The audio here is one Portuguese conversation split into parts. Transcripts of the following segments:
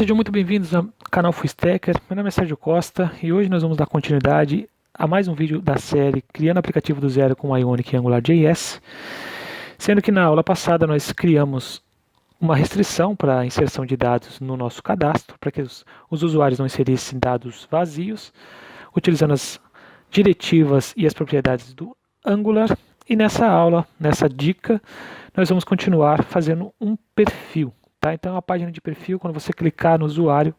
Sejam muito bem-vindos ao canal Fullstacker. Meu nome é Sérgio Costa e hoje nós vamos dar continuidade a mais um vídeo da série Criando aplicativo do zero com Ionic e AngularJS. Sendo que na aula passada nós criamos uma restrição para a inserção de dados no nosso cadastro, para que os usuários não inserissem dados vazios, utilizando as diretivas e as propriedades do Angular. E nessa aula, nessa dica, nós vamos continuar fazendo um perfil. Tá? Então, a página de perfil, quando você clicar no usuário,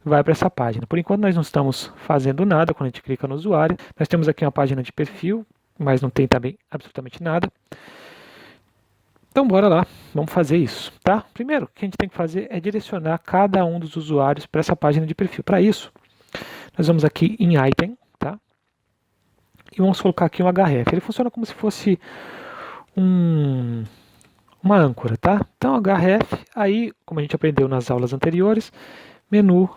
vai para essa página. Por enquanto, nós não estamos fazendo nada quando a gente clica no usuário. Nós temos aqui uma página de perfil, mas não tem também absolutamente nada. Então, bora lá, vamos fazer isso. Tá? Primeiro, o que a gente tem que fazer é direcionar cada um dos usuários para essa página de perfil. Para isso, nós vamos aqui em Item, tá? E vamos colocar aqui um href. Ele funciona como se fosse uma âncora, tá? Então, href, aí, como a gente aprendeu nas aulas anteriores, menu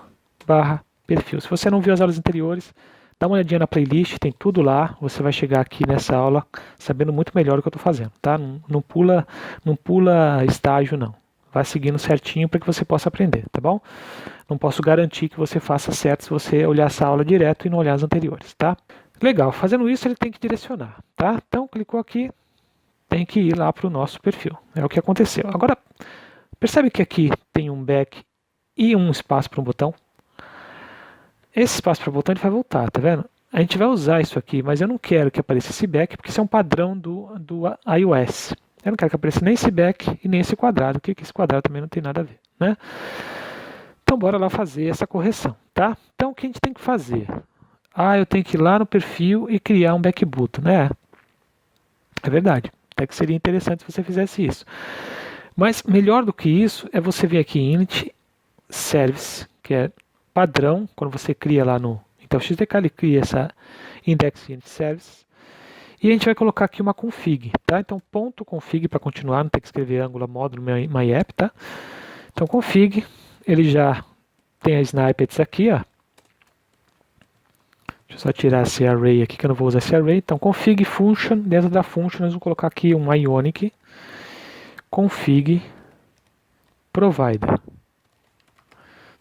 barra perfil. Se você não viu as aulas anteriores, dá uma olhadinha na playlist, tem tudo lá. Você vai chegar aqui nessa aula sabendo muito melhor o que eu estou fazendo, tá? Não pula estágio, não. Vai seguindo certinho para que você possa aprender, tá bom? Não posso garantir que você faça certo se você olhar essa aula direto e não olhar as anteriores, tá? Legal, fazendo isso ele tem que direcionar, tá? Então, clicou aqui, tem que ir lá para o nosso perfil. É o que aconteceu. Agora, percebe que aqui tem um back e um espaço para um botão? Esse espaço para o botão ele vai voltar, tá vendo? A gente vai usar isso aqui, mas eu não quero que apareça esse back, porque isso é um padrão do iOS. Eu não quero que apareça nem esse back e nem esse quadrado, porque esse quadrado também não tem nada a ver, né? Então, bora lá fazer essa correção, tá? Então, o que a gente tem que fazer? Eu tenho que ir lá no perfil e criar um back button, né? É verdade. Até que seria interessante se você fizesse isso. Mas melhor do que isso é você vir aqui em init service, que é padrão, quando você cria lá no Intel XDK, ele cria essa index init service. E a gente vai colocar aqui uma config, tá? Então, ponto config para continuar, não tem que escrever Angular módulo myapp, tá? Então, config, ele já tem a snippets aqui, ó. Deixa eu só tirar esse array aqui, que eu não vou usar esse array. Então, config function, dentro da function, nós vamos colocar aqui um Ionic config provider.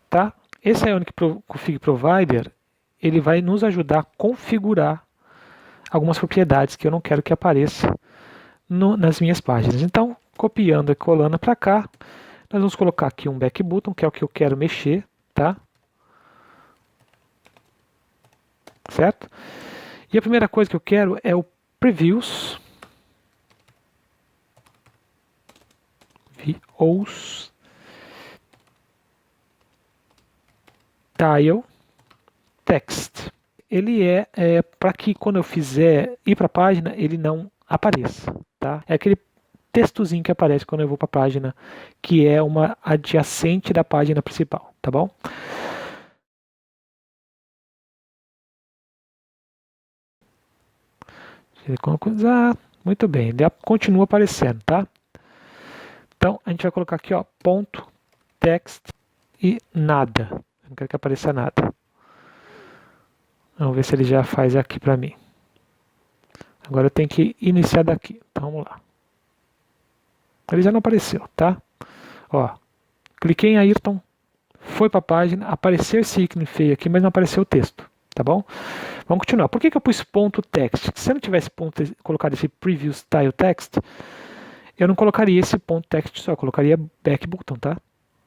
Tá? Esse Ionic config provider, ele vai nos ajudar a configurar algumas propriedades que eu não quero que apareça nas minhas páginas. Então, copiando e colando para cá, nós vamos colocar aqui um back button, que é o que eu quero mexer, tá? Certo? E a primeira coisa que eu quero é o previews tile text. Ele é para que quando eu fizer ir para a página, ele não apareça, tá? É aquele textozinho que aparece quando eu vou para a página, que é uma adjacente da página principal, tá bom? Muito bem, ele continua aparecendo, tá? Então, a gente vai colocar aqui, ó, ponto, text e nada. Eu não quero que apareça nada. Vamos ver se ele já faz aqui para mim. Agora eu tenho que iniciar daqui. Então, vamos lá. Ele já não apareceu, tá? Ó, cliquei em Ayrton, foi para a página, apareceu esse ícone feio aqui, mas não apareceu o texto, tá bom? Vamos continuar. Por que eu pus ponto text? Se eu não tivesse colocado esse preview style text, eu não colocaria esse ponto text só, eu colocaria back button, tá?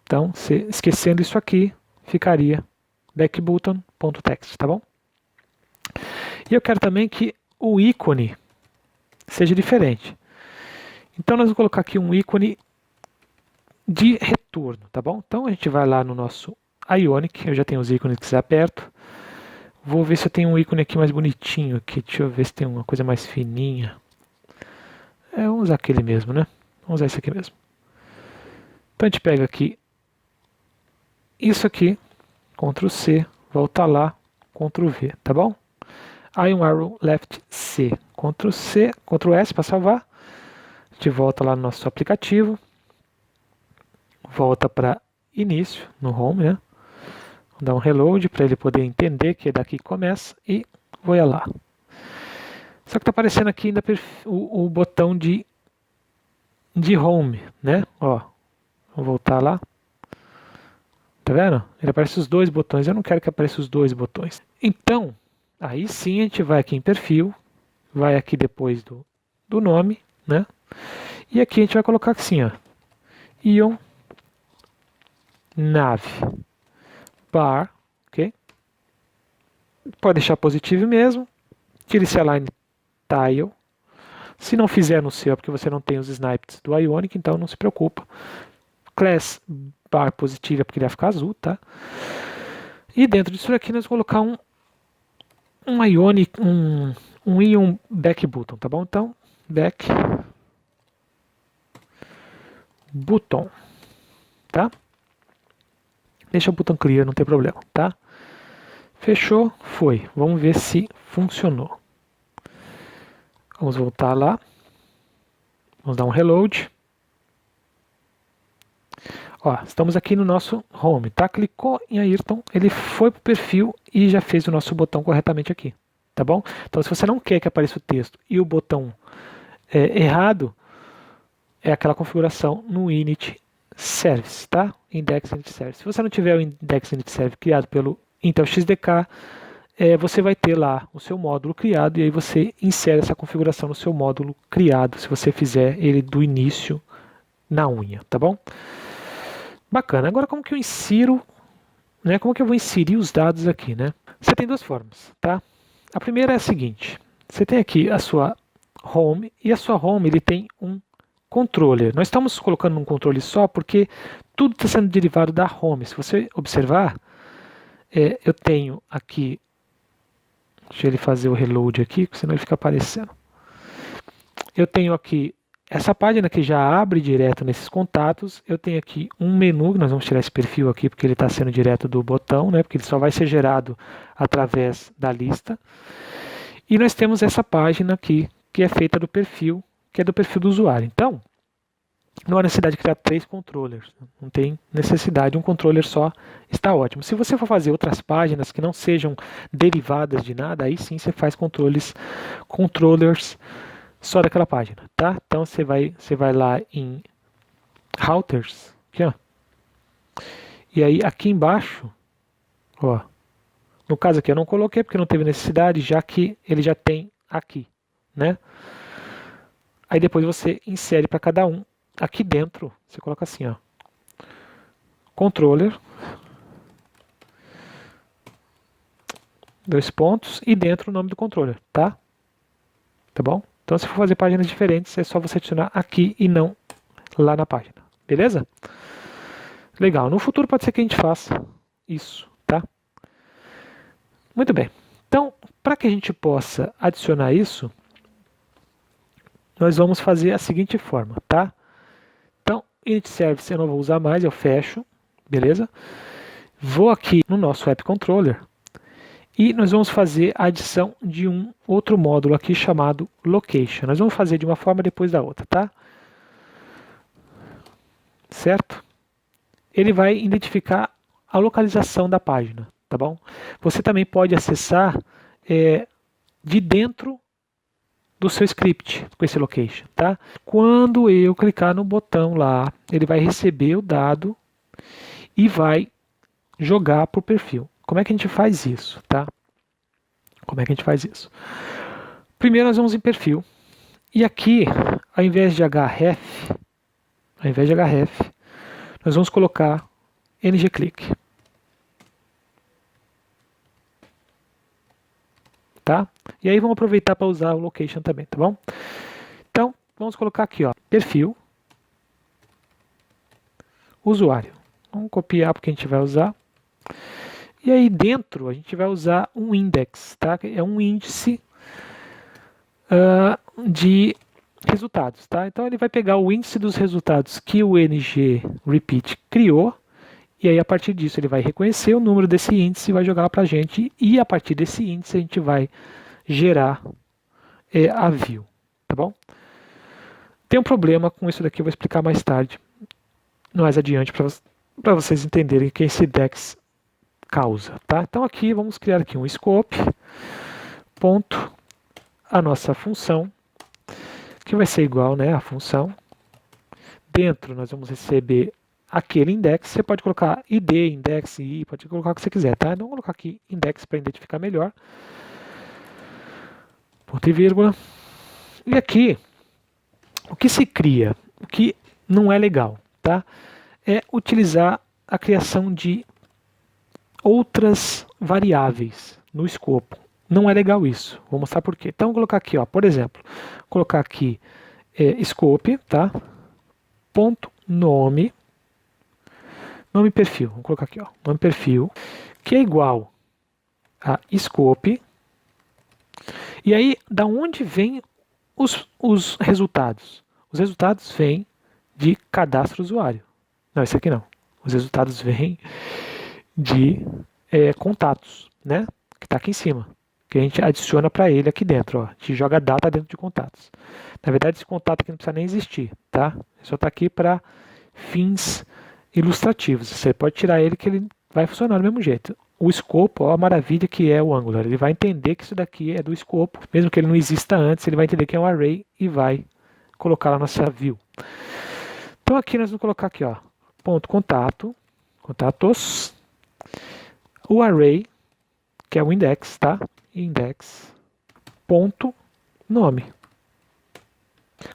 Então, esquecendo isso aqui, ficaria back button ponto text, tá bom? E eu quero também que o ícone seja diferente. Então, nós vamos colocar aqui um ícone de retorno, tá bom? Então, a gente vai lá no nosso Ionic, eu já tenho os ícones aberto. Vou ver se eu tenho um ícone aqui mais bonitinho aqui. Deixa eu ver se tem uma coisa mais fininha. Vamos usar aquele mesmo, né? Vamos usar esse aqui mesmo. Então, a gente pega aqui isso aqui, Ctrl C, volta lá, Ctrl V, tá bom? Aí um arrow left C, Ctrl C, Ctrl S para salvar. A gente volta lá no nosso aplicativo. Volta para início, no home, né? Vou dar um reload para ele poder entender que é daqui que começa e vou lá. Só que está aparecendo aqui ainda o botão de home, né? Ó, vou voltar lá. Tá vendo? Ele aparece os dois botões. Eu não quero que apareça os dois botões. Então, aí sim a gente vai aqui em perfil, vai aqui depois do nome, né? E aqui a gente vai colocar assim, ó, Ion Nav Bar, ok? Pode deixar positivo mesmo. Tire esse align tile. Se não fizer no seu, é porque você não tem os snipes do Ionic, então não se preocupa. Class bar positivo é porque ele vai ficar azul, tá? E dentro disso aqui nós vamos colocar um Ionic, um Ion back button, tá bom? Então, back button, tá? Deixa o botão clear, não tem problema, tá? Fechou, foi. Vamos ver se funcionou. Vamos voltar lá. Vamos dar um reload. Ó, estamos aqui no nosso home, tá? Clicou em Ayrton, ele foi para o perfil e já fez o nosso botão corretamente aqui, tá bom? Então, se você não quer que apareça o texto e o botão errado, é aquela configuração no init service, tá? Index init service. Se você não tiver o index init service criado pelo Intel XDK, você vai ter lá o seu módulo criado e aí você insere essa configuração no seu módulo criado, se você fizer ele do início na unha, tá bom? Bacana. Agora como que eu insiro, né? Como que eu vou inserir os dados aqui, né? Você tem duas formas, tá? A primeira é a seguinte: você tem aqui a sua home e a sua home ele tem um controller. Nós estamos colocando um controle só porque tudo está sendo derivado da home. Se você observar, eu tenho aqui, deixa ele fazer o reload aqui, senão ele fica aparecendo. Eu tenho aqui essa página que já abre direto nesses contatos. Eu tenho aqui um menu, nós vamos tirar esse perfil aqui porque ele está sendo direto do botão, né? Porque ele só vai ser gerado através da lista. E nós temos essa página aqui que é feita do perfil, que é do perfil do usuário. Então, não há necessidade de criar 3 controllers. Não tem necessidade, um controller só está ótimo. Se você for fazer outras páginas que não sejam derivadas de nada, aí sim você faz controllers só daquela página, tá? Então você vai lá em routers, aqui, ó. E aí aqui embaixo, ó, no caso aqui eu não coloquei porque não teve necessidade, já que ele já tem aqui, né? Aí depois você insere para cada um. Aqui dentro você coloca assim, ó, controller, 2 pontos e dentro o nome do controller, tá? Tá bom? Então, se for fazer páginas diferentes, é só você adicionar aqui e não lá na página. Beleza? Legal. No futuro pode ser que a gente faça isso, tá? Muito bem. Então, para que a gente possa adicionar isso, nós vamos fazer a seguinte forma, tá? Então, init service eu não vou usar mais, eu fecho, beleza? Vou aqui no nosso app controller e nós vamos fazer a adição de um outro módulo aqui chamado location. Nós vamos fazer de uma forma depois da outra, tá? Certo? Ele vai identificar a localização da página, tá bom? Você também pode acessar de dentro do seu script com esse location, tá? Quando eu clicar no botão lá, ele vai receber o dado e vai jogar para o perfil. Como é que a gente faz isso, tá? Como é que a gente faz isso? Primeiro nós vamos em perfil. E aqui, ao invés de href, nós vamos colocar ngClick. Tá? E aí vamos aproveitar para usar o location também, tá bom? Então, vamos colocar aqui, ó, perfil, usuário. Vamos copiar porque a gente vai usar. E aí dentro a gente vai usar um index, tá? É um índice de resultados, tá? Então ele vai pegar o índice dos resultados que o ngRepeat criou e aí a partir disso ele vai reconhecer o número desse índice e vai jogar para a gente e a partir desse índice a gente vai gerar a view, tá bom? Tem um problema com isso daqui, eu vou explicar mais tarde, mais adiante, para vocês entenderem o que esse index causa, tá? Então aqui vamos criar aqui um scope, ponto, a nossa função, que vai ser igual, né, a função. Dentro nós vamos receber aquele index, você pode colocar id, index, i, pode colocar o que você quiser, tá? Então, vou colocar aqui index para identificar melhor. Ponto e vírgula. E aqui, o que se cria, o que não é legal, tá? É utilizar a criação de outras variáveis no escopo. Não é legal isso. Vou mostrar por quê. Então, vou colocar aqui, ó, por exemplo, colocar aqui scope, tá? Ponto nome perfil. Vou colocar aqui, ó, nome perfil, que é igual a scope. E aí, da onde vem os resultados? Os resultados vêm de cadastro usuário. Não, esse aqui não. Os resultados vêm de contatos, né? Que está aqui em cima. Que a gente adiciona para ele aqui dentro. Ó. A gente joga a data dentro de contatos. Na verdade, esse contato aqui não precisa nem existir, tá? Só está aqui para fins ilustrativos. Você pode tirar ele que ele vai funcionar do mesmo jeito. O escopo, ó, a maravilha que é o Angular. Ele vai entender que isso daqui é do escopo. Mesmo que ele não exista antes, ele vai entender que é um array e vai colocar lá na nossa view. Então aqui nós vamos colocar aqui, ó, ponto contato, contatos, o array, que é o index, tá? Index, ponto, nome.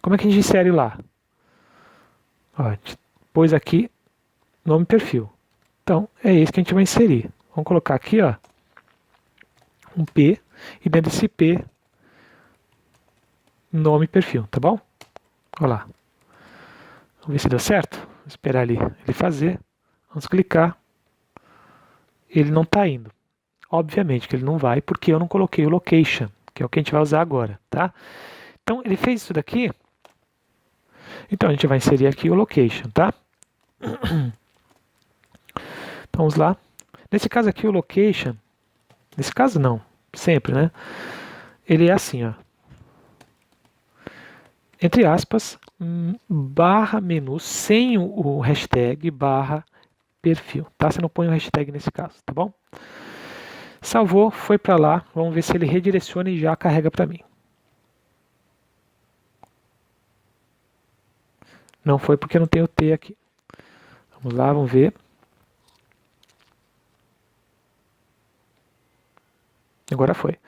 Como é que a gente insere lá? Ó, a gente pôs aqui nome perfil. Então, é esse que a gente vai inserir. Vamos colocar aqui, ó, um P, e dentro desse P, nome perfil, tá bom? Olha lá. Vamos ver se deu certo. Vou esperar ele fazer. Vamos clicar. Ele não está indo. Obviamente que ele não vai, porque eu não coloquei o location, que é o que a gente vai usar agora, tá? Então, ele fez isso daqui. Então, a gente vai inserir aqui o location, tá? Então, vamos lá. Nesse caso aqui, o location, nesse caso não, sempre, né? Ele é assim, ó. Entre aspas, barra menu, sem o hashtag, barra perfil, tá? Você não põe o hashtag nesse caso, tá bom? Salvou, foi para lá, vamos ver se ele redireciona e já carrega para mim. Não foi porque não tem o T aqui. Vamos lá, vamos ver. Agora foi.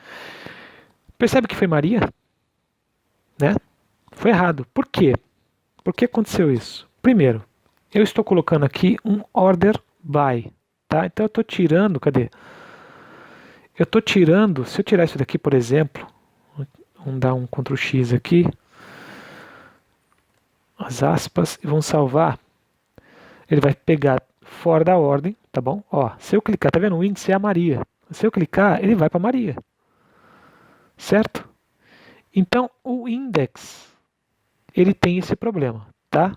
Percebe que foi Maria? Né? Foi errado. Por quê? Por que aconteceu isso? Primeiro, eu estou colocando aqui um order by, tá? Então eu estou tirando, cadê? Eu estou tirando, se eu tirar isso daqui, por exemplo, vamos dar um Ctrl X aqui, as aspas, e vamos salvar. Ele vai pegar fora da ordem, tá bom? Ó, se eu clicar, tá vendo? O índice é a Maria. Se eu clicar, ele vai para Maria. Certo? Então, o index, ele tem esse problema, tá?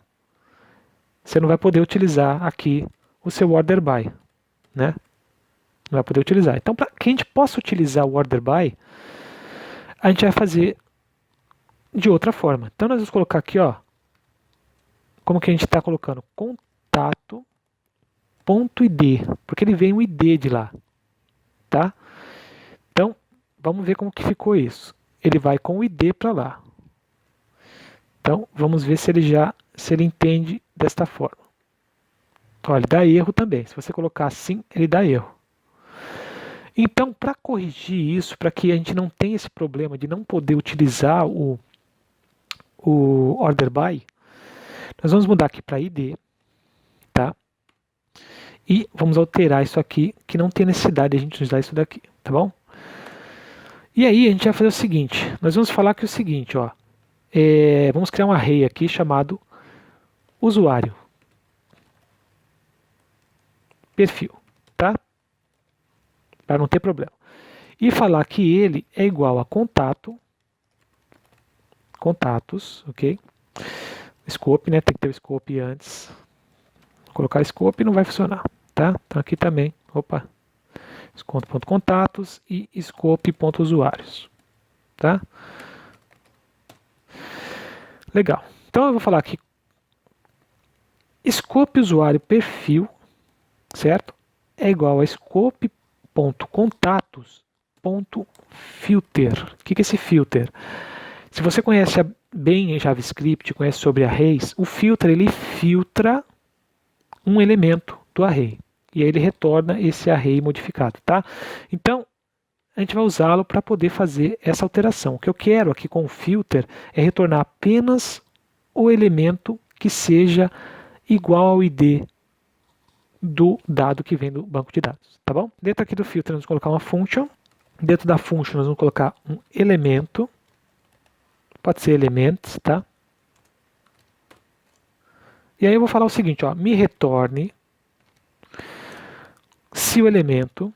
Você não vai poder utilizar aqui o seu order by, né? Não vai poder utilizar. Então, para que a gente possa utilizar o order by, a gente vai fazer de outra forma. Então, nós vamos colocar aqui, ó, como que a gente está colocando? Contato ponto .id, porque ele vem um ID de lá, tá? Então, vamos ver como que ficou isso. Ele vai com o ID para lá. Então, vamos ver se ele entende desta forma. Olha, ele dá erro também. Se você colocar assim, ele dá erro. Então, para corrigir isso, para que a gente não tenha esse problema de não poder utilizar o order by, nós vamos mudar aqui para ID, tá? E vamos alterar isso aqui, que não tem necessidade de a gente usar isso daqui, tá bom? E aí a gente vai fazer o seguinte, nós vamos falar que é o seguinte, ó, vamos criar um array aqui chamado usuário perfil, tá? Para não ter problema. E falar que ele é igual a contatos, ok? Scope, né? Tem que ter o scope antes. Vou colocar scope e não vai funcionar, tá? Então aqui também, opa, contatos e scope.usuários, tá? Legal. Então eu vou falar aqui scope usuário perfil, certo? É igual a scope.contatos.filter. O que é esse filter? Se você conhece bem JavaScript, conhece sobre arrays, o filter ele filtra um elemento do array. E aí ele retorna esse array modificado, tá? Então, a gente vai usá-lo para poder fazer essa alteração. O que eu quero aqui com o filter é retornar apenas o elemento que seja igual ao ID do dado que vem do banco de dados, tá bom? Dentro aqui do filter, nós vamos colocar uma function. Dentro da function, nós vamos colocar um elemento. Pode ser elements, tá? E aí eu vou falar o seguinte, ó, me retorne se o elemento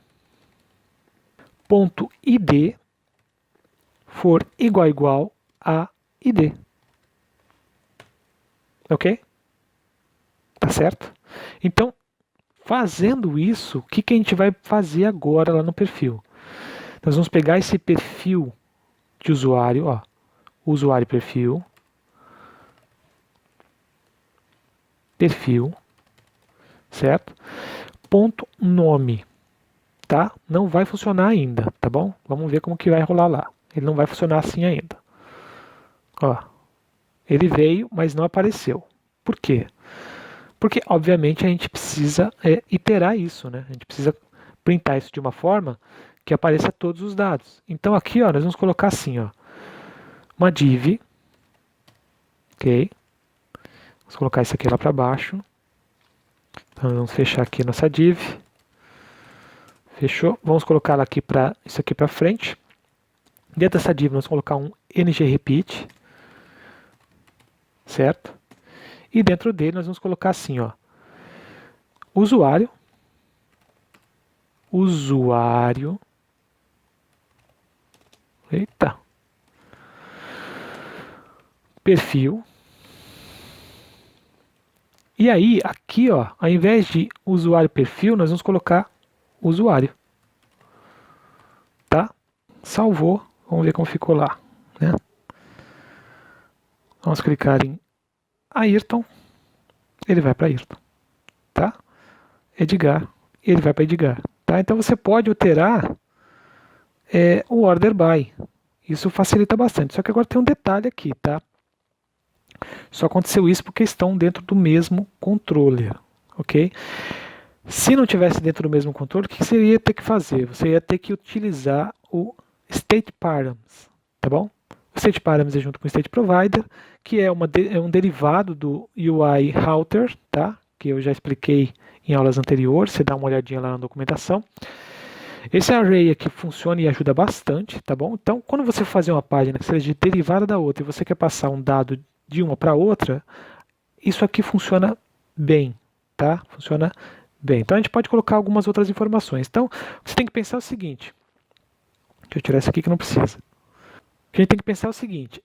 .id for igual a id. Ok? Tá certo? Então, fazendo isso, o que a gente vai fazer agora lá no perfil? Nós vamos pegar esse perfil de usuário, ó, usuário perfil, certo? Ponto nome, tá? Não vai funcionar ainda, tá bom? Vamos ver como que vai rolar lá. Ele não vai funcionar assim ainda. Ó, ele veio, mas não apareceu. Por quê? Porque, obviamente, a gente precisa iterar isso, né? A gente precisa printar isso de uma forma que apareça todos os dados. Então, aqui, ó, nós vamos colocar assim, ó, uma div, ok? Vamos colocar isso aqui lá para baixo. Então, vamos fechar aqui nossa div. Fechou? Vamos colocar aqui isso aqui para frente. Dentro dessa div, vamos colocar um ngRepeat, certo? E dentro dele, nós vamos colocar assim, ó, usuário, eita, perfil. E aí, aqui, ó, ao invés de usuário perfil, nós vamos colocar usuário. Tá? Salvou. Vamos ver como ficou lá, né? Vamos clicar em Ayrton. Ele vai para Ayrton. Tá? Edgar. Ele vai para Edgar. Tá? Então você pode alterar o order by. Isso facilita bastante. Só que agora tem um detalhe aqui, tá? Só aconteceu isso porque estão dentro do mesmo controller, ok? Se não tivesse dentro do mesmo controle, o que você ia ter que fazer? Você ia ter que utilizar o state params, tá bom? O state params é junto com o state provider, que é um derivado do UI router, tá? Que eu já expliquei em aulas anteriores, você dá uma olhadinha lá na documentação. Esse array aqui funciona e ajuda bastante, tá bom? Então, quando você fazer uma página que seja derivada da outra e você quer passar um dado de uma para outra, isso aqui funciona bem, tá? Funciona bem. Então, a gente pode colocar algumas outras informações. Então, você tem que pensar o seguinte. Deixa eu tirar isso aqui que não precisa. O que a gente tem que pensar é o seguinte.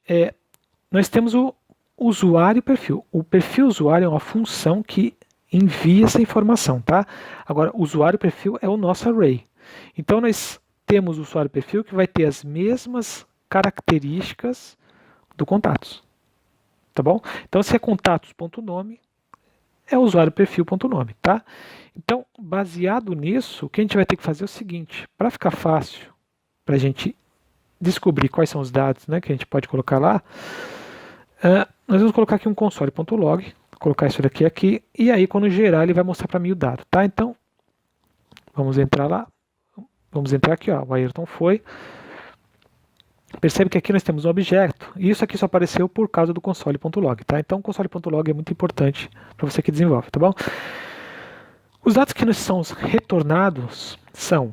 Nós temos o usuário e perfil. O perfil usuário é uma função que envia essa informação, tá? Agora, o usuário e perfil é o nosso array. Então, nós temos o usuário e perfil que vai ter as mesmas características do contatos. Tá bom? Então, se é contatos.nome, é usuário perfil.nome, tá? Então, baseado nisso, o que a gente vai ter que fazer é o seguinte, para ficar fácil, para a gente descobrir quais são os dados, né, que a gente pode colocar lá, nós vamos colocar aqui um console.log, colocar isso daqui aqui, e aí quando gerar ele vai mostrar para mim o dado, tá? Então, vamos entrar lá, vamos entrar aqui, ó, o Ayrton foi. Percebe que aqui nós temos um objeto, e isso aqui só apareceu por causa do console.log, tá? Então, o console.log é muito importante para você que desenvolve, tá bom? Os dados que nos são retornados são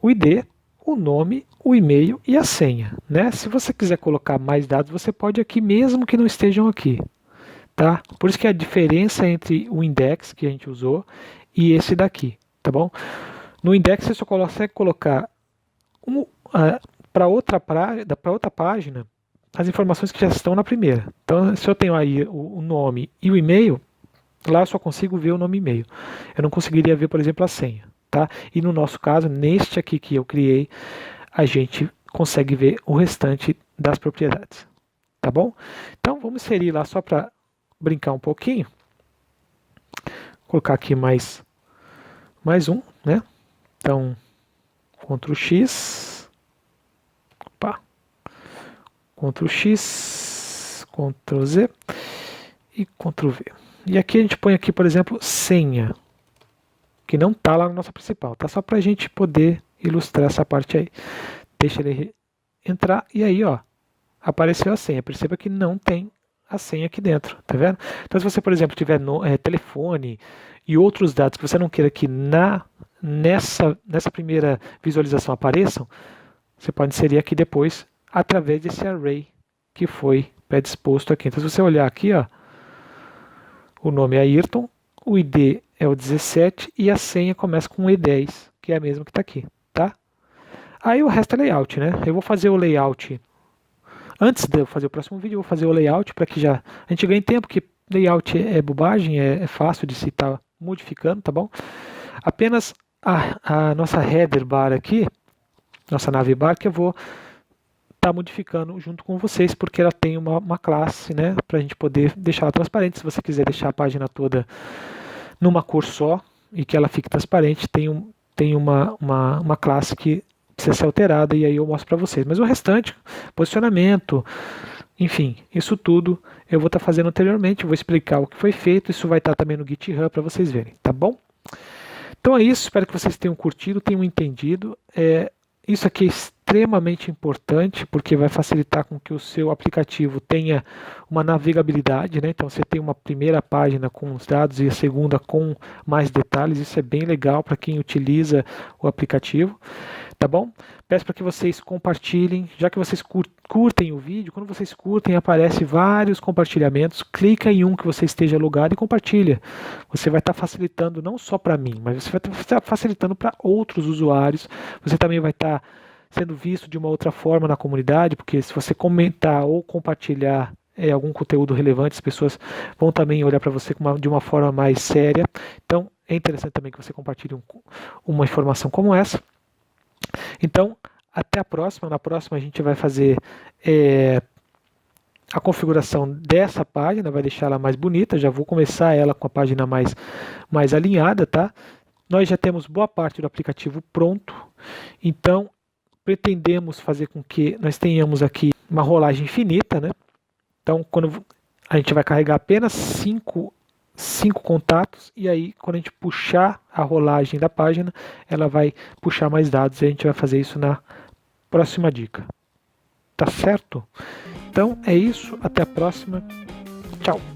o ID, o nome, o e-mail e a senha, né? Se você quiser colocar mais dados, você pode aqui mesmo que não estejam aqui, tá? Por isso que a diferença entre o index que a gente usou e esse daqui, tá bom? No index você só consegue colocar para outra página as informações que já estão na primeira. Então, se eu tenho aí o nome e o e-mail, lá eu só consigo ver o nome e e-mail. Eu não conseguiria ver, por exemplo, a senha. Tá? E no nosso caso, neste aqui que eu criei, a gente consegue ver o restante das propriedades. Tá bom? Então, vamos inserir lá só para brincar um pouquinho. Colocar aqui mais um, né? Então, Ctrl X. Opa. Ctrl X, Ctrl Z e Ctrl V. E aqui a gente põe aqui, por exemplo, senha, que não está lá na nossa principal, tá? Só para a gente poder ilustrar essa parte aí. Deixa ele entrar e aí, ó, apareceu a senha. Perceba que não tem a senha aqui dentro, tá vendo? Então, se você, por exemplo, tiver telefone e outros dados que você não queira que nessa primeira visualização apareçam, você pode inserir aqui depois através desse array que foi predisposto aqui. Então, se você olhar aqui, ó, o nome é Ayrton, o ID é o 17 e a senha começa com o E10, que é a mesma que está aqui, tá? Aí o resto é layout, né? Eu vou fazer o layout. Antes de eu fazer o próximo vídeo, eu vou fazer o layout para que já a gente ganhe tempo, porque layout é bobagem, é fácil de se estar modificando, tá bom? Apenas a nossa header bar aqui, nossa nave bar, que eu vou estar modificando junto com vocês, porque ela tem uma classe, né, para a gente poder deixar ela transparente. Se você quiser deixar a página toda numa cor só e que ela fique transparente, tem uma classe que precisa ser alterada e aí eu mostro para vocês. Mas o restante, posicionamento, enfim, isso tudo eu vou estar fazendo anteriormente, vou explicar o que foi feito, isso vai estar também no GitHub para vocês verem, tá bom? Então é isso, espero que vocês tenham curtido, tenham entendido. Isso aqui é extremamente importante porque vai facilitar com que o seu aplicativo tenha uma navegabilidade, né? Então você tem uma primeira página com os dados e a segunda com mais detalhes. Isso é bem legal para quem utiliza o aplicativo, tá bom? Peço para que vocês compartilhem, já que vocês curtem o vídeo, quando vocês curtem aparece vários compartilhamentos, clica em um que você esteja logado e compartilha. Você vai estar facilitando não só para mim, mas você vai estar facilitando para outros usuários. Você também vai estar sendo visto de uma outra forma na comunidade, porque se você comentar ou compartilhar algum conteúdo relevante, as pessoas vão também olhar para você de uma forma mais séria. Então, é interessante também que você compartilhe uma informação como essa. Então, até a próxima. Na próxima a gente vai fazer a configuração dessa página, vai deixar ela mais bonita. Já vou começar ela com a página mais alinhada, tá? Nós já temos boa parte do aplicativo pronto, então pretendemos fazer com que nós tenhamos aqui uma rolagem infinita, né? Então, quando a gente vai carregar apenas 5 contatos, e aí quando a gente puxar a rolagem da página, ela vai puxar mais dados, e a gente vai fazer isso na próxima dica. Tá certo? Então é isso, até a próxima. Tchau!